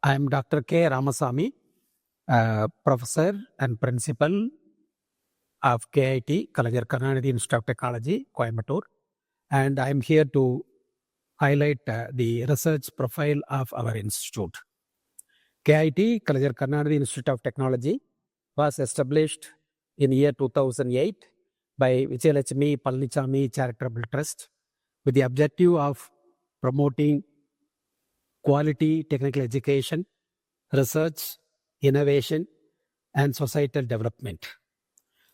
I am Dr. K. Ramasamy, Professor and Principal of KIT, Kalajar Karnataka Institute of Technology, Coimbatore. And I am here to highlight the research profile of our institute. KIT, Kalajar Karnataka Institute of Technology, was established in year 2008 by Vijayalakshmi Palanichami Charitable Trust with the objective of promoting quality technical education, research, innovation, and societal development.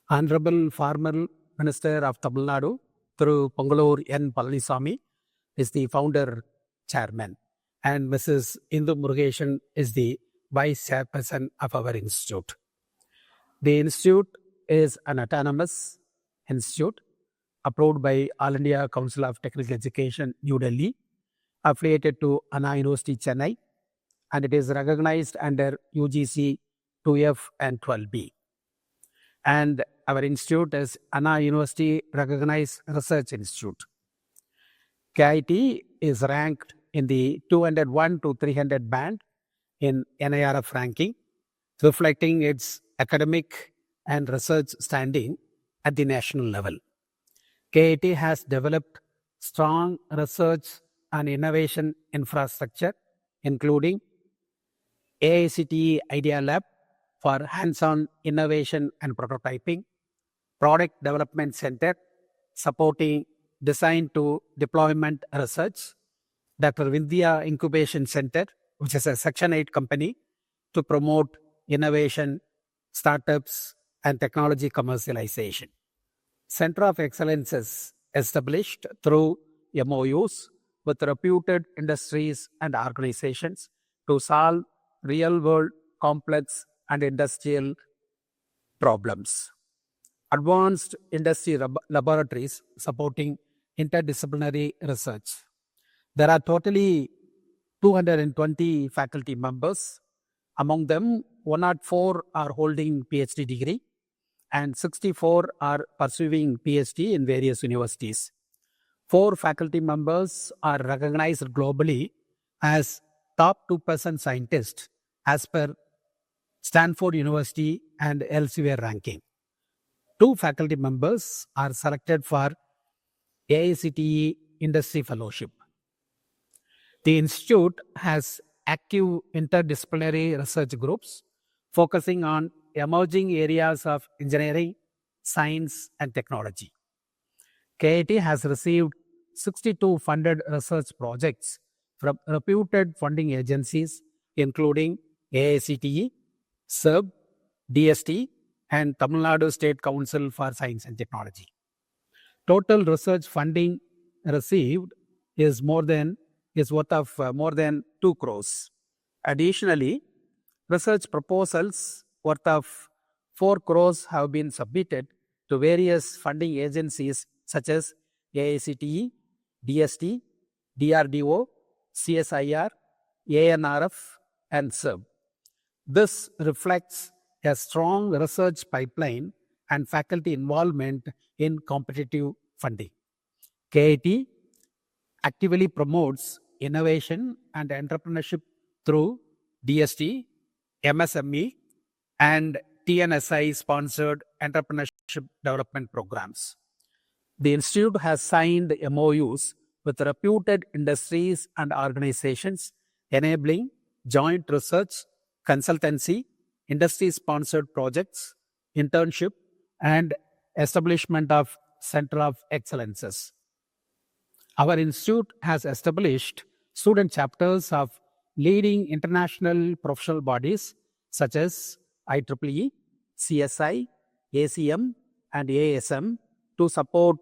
Honorable former Minister of Tamil Nadu through Pongalur N. Palanisamy is the founder chairman, and Mrs. Indu Murugeshan is the vice chairperson of our institute. The institute is an autonomous institute approved by All India Council of Technical Education, New Delhi, affiliated to Anna University, Chennai, and it is recognized under UGC 2F and 12B. And our institute is Anna University Recognized Research Institute. KIT is ranked in the 201 to 300 band in NIRF ranking, reflecting its academic and research standing at the national level. KIT has developed strong research and innovation infrastructure, including AICTE Idea Lab for hands-on innovation and prototyping, Product Development Center supporting design to deployment research, Dr. Vindhya Incubation Center, which is a Section 8 company to promote innovation, startups, and technology commercialization. Center of Excellence is established through MOUs with reputed industries and organizations to solve real-world complex and industrial problems. Advanced industry laboratories supporting interdisciplinary research. There are totally 220 faculty members. Among them, 104 are holding PhD degree and 64 are pursuing PhD in various universities. 4 faculty members are recognized globally as top 2% scientists as per Stanford University and elsewhere ranking. 2 faculty members are selected for AICTE Industry Fellowship. The institute has active interdisciplinary research groups focusing on emerging areas of engineering, science, and technology. KIT has received 62 funded research projects from reputed funding agencies including AICTE, SERB, DST, and Tamil Nadu State Council for Science and Technology. Total research funding received is worth of more than 2 crores. Additionally, research proposals worth of 4 crores have been submitted to various funding agencies such as AICTE, DST, DRDO, CSIR, ANRF, and SERB. This reflects a strong research pipeline and faculty involvement in competitive funding. KIT actively promotes innovation and entrepreneurship through DST, MSME, and TNSI-sponsored entrepreneurship development programs. The institute has signed MOUs with reputed industries and organizations enabling joint research, consultancy, industry-sponsored projects, internship, and establishment of Center of Excellences. Our institute has established student chapters of leading international professional bodies such as IEEE, CSI, ACM, and ASM to support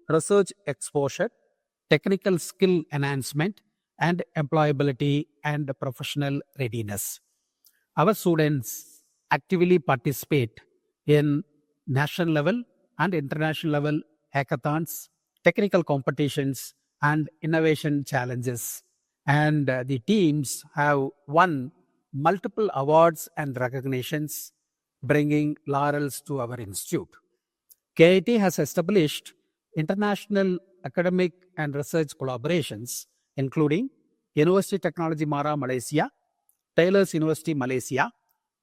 research exposure, technical skill enhancement, and employability and professional readiness. Our students actively participate in national level and international level hackathons, technical competitions, and innovation challenges. And the teams have won multiple awards and recognitions, bringing laurels to our institute. KIT has established international academic and research collaborations, including University Technology Mara, Malaysia, Taylor's University, Malaysia,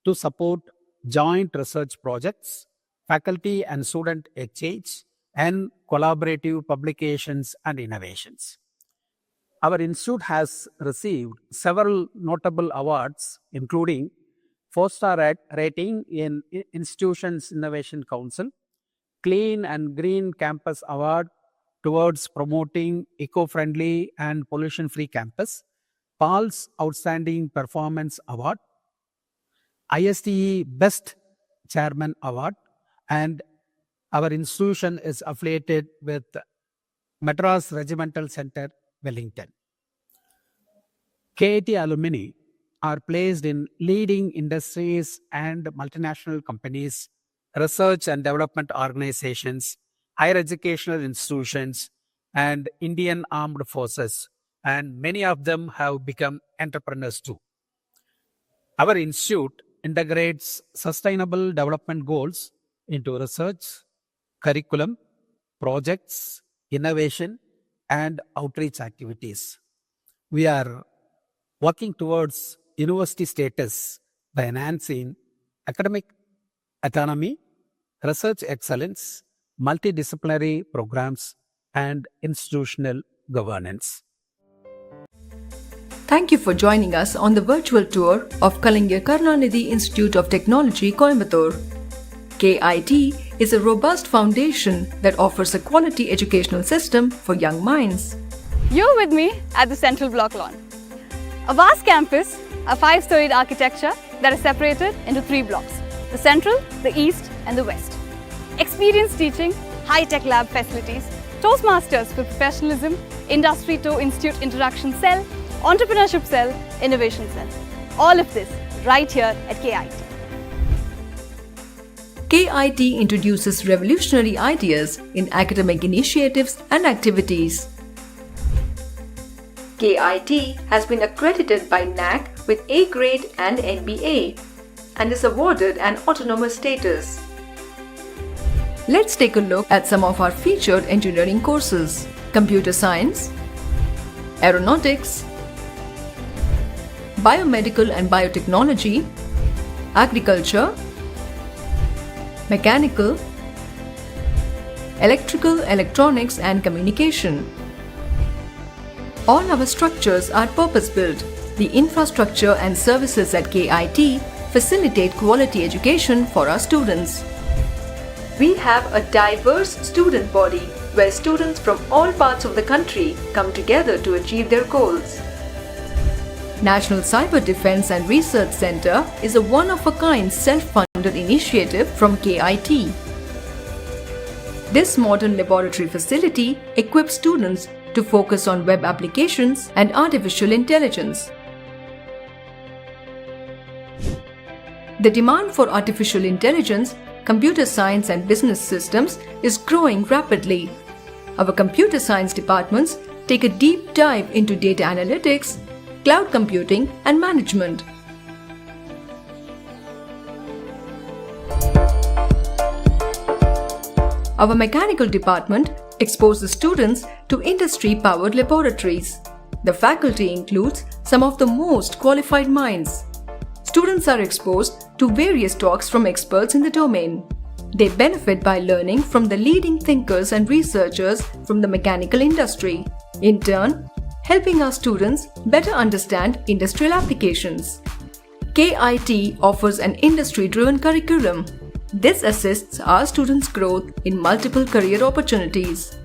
to support joint research projects, faculty and student exchange, and collaborative publications and innovations. Our institute has received several notable awards, including 4-star rating in Institutions Innovation Council, Clean and Green Campus Award towards promoting eco-friendly and pollution-free campus, Paul's Outstanding Performance Award, ISTE Best Chairman Award, and our institution is affiliated with Madras Regimental Center, Wellington. KIT alumni are placed in leading industries and multinational companies, research and development organizations, higher educational institutions, and Indian Armed Forces, and many of them have become entrepreneurs too. Our institute integrates sustainable development goals into research, curriculum, projects, innovation, and outreach activities. We are working towards university status by enhancing academic autonomy, research excellence, multidisciplinary programs, and institutional governance. Thank you for joining us on the virtual tour of Kalingir Karunanidhi Institute of Technology, Coimbatore. KIT is a robust foundation that offers a quality educational system for young minds. You're with me at the Central Block lawn. A vast campus, a 5-storied architecture that is separated into 3 blocks: the Central, the East, and the West. Experienced teaching, high-tech lab facilities, Toastmasters for professionalism, Industry to Institute Interaction Cell, Entrepreneurship Cell, Innovation Cell. All of this right here at KIT. KIT introduces revolutionary ideas in academic initiatives and activities. KIT has been accredited by NAC with A grade and NBA and is awarded an autonomous status. Let's take a look at some of our featured engineering courses: Computer Science, Aeronautics, Biomedical and Biotechnology, Agriculture, Mechanical, Electrical, Electronics and Communication. All our structures are purpose-built. The infrastructure and services at KIT facilitate quality education for our students. We have a diverse student body where students from all parts of the country come together to achieve their goals. National Cyber Defense and Research Center is a one-of-a-kind self-funded initiative from KIT. This modern laboratory facility equips students to focus on web applications and artificial intelligence. The demand for artificial intelligence, computer science and business systems is growing rapidly. Our computer science departments take a deep dive into data analytics, cloud computing and management. Our mechanical department exposes students to industry-powered laboratories. The faculty includes some of the most qualified minds. Students are exposed to various talks from experts in the domain. They benefit by learning from the leading thinkers and researchers from the mechanical industry, in turn, helping our students better understand industrial applications. KIT offers an industry-driven curriculum. This assists our students' growth in multiple career opportunities.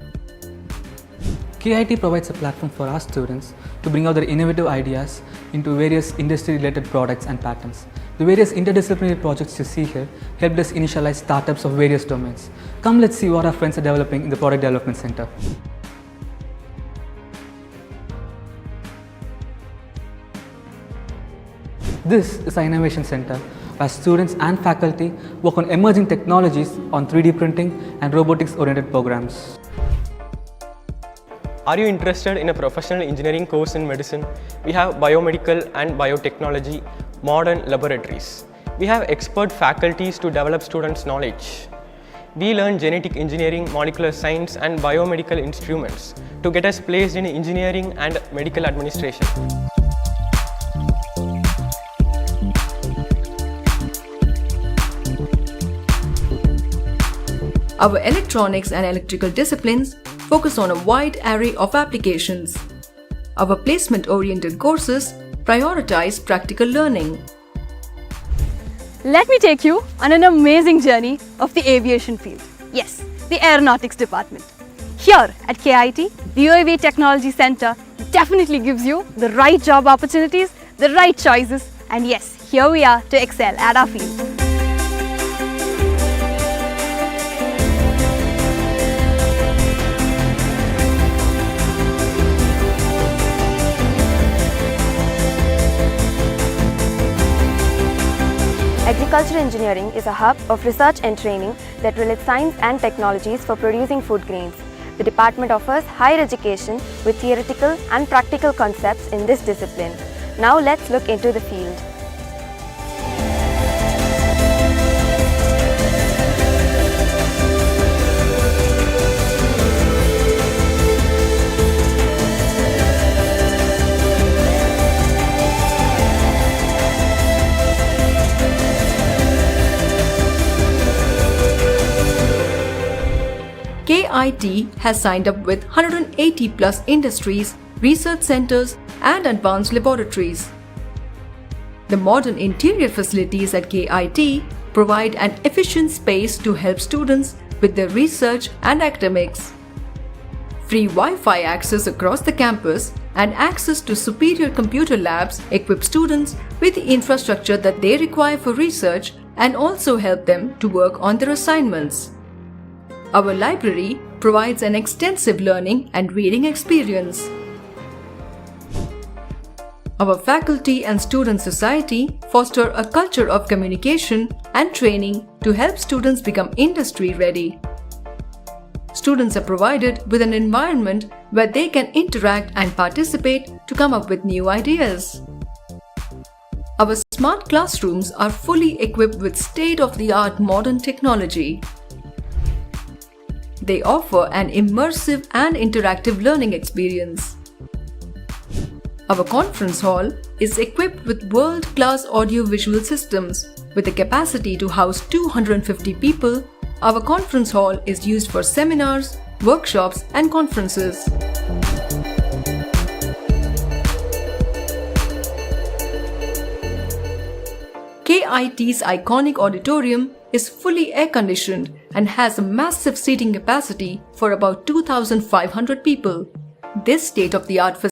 KIT provides a platform for our students to bring out their innovative ideas into various industry-related products and patents. The various interdisciplinary projects you see here helped us initialize startups of various domains. Come, let's see what our friends are developing in the Product Development Center. This is our Innovation Center, where students and faculty work on emerging technologies on 3D printing and robotics-oriented programs. Are you interested in a professional engineering course in medicine? We have biomedical and biotechnology modern laboratories. We have expert faculties to develop students' knowledge. We learn genetic engineering, molecular science and biomedical instruments to get us placed in engineering and medical administration. Our electronics and electrical disciplines focus on a wide array of applications. Our placement-oriented courses prioritize practical learning. Let me take you on an amazing journey of the aviation field. Yes, the aeronautics department. Here at KIT, the UAV Technology Center definitely gives you the right job opportunities, the right choices, and yes, here we are to excel at our field. Agricultural engineering is a hub of research and training that relates science and technologies for producing food grains. The department offers higher education with theoretical and practical concepts in this discipline. Now let's look into the field. KIT has signed up with 180 plus industries, research centers, and advanced laboratories. The modern interior facilities at KIT provide an efficient space to help students with their research and academics. Free Wi-Fi access across the campus and access to superior computer labs equip students with the infrastructure that they require for research and also help them to work on their assignments. Our library provides an extensive learning and reading experience. Our faculty and student society foster a culture of communication and training to help students become industry ready. Students are provided with an environment where they can interact and participate to come up with new ideas. Our smart classrooms are fully equipped with state-of-the-art modern technology. They offer an immersive and interactive learning experience. Our conference hall is equipped with world-class audio-visual systems. With a capacity to house 250 people, our conference hall is used for seminars, workshops, and conferences. KIT's iconic auditorium is fully air-conditioned and has a massive seating capacity for about 2,500 people. This state-of-the-art